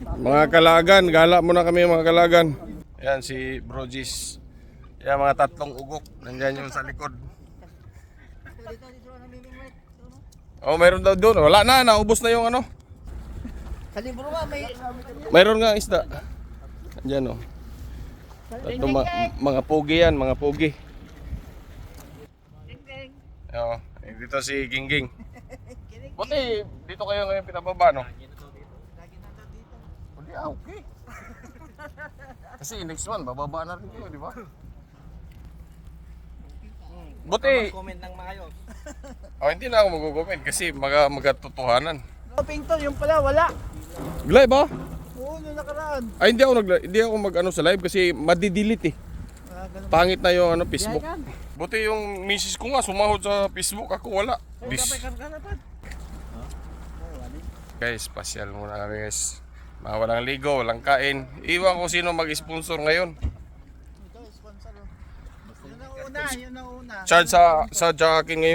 Mga kalagan, gala muna kami mga kalagan. Yan si Brojis. Yan mga tatlong ugok. Nandyan yung sa likod. Oh, meron daw doon. Wala na, naubos na yung ano. Sa libro nga may... Mayroon nga isda. Nandyan oh. Tatlong mga pogi yan, mga pogi. Oo, dito si Gingging. Buti, dito kayo ngayon pinababa, no? Hindi, okay. Kasi next one, bababa na rin kayo, di ba? Buti. Comment ng maayos. Oh, hindi na ako mag-comment kasi magatotohanan. Pinto, yung pala, wala. Live ba? Oo, yung nakaraan. Ay, hindi ako mag-ano sa live kasi madidelete eh. Pangit na yung ano, Facebook. Buti yung misis ko nga sumahod sa Facebook, ako wala. Guys, pasyal muna kami guys. Mga walang ligo, walang kain. Iwan ko sino mag-sponsor ngayon. Ito, sponsor. Yun ang una, yun ang una. Charge sa akin ngayon.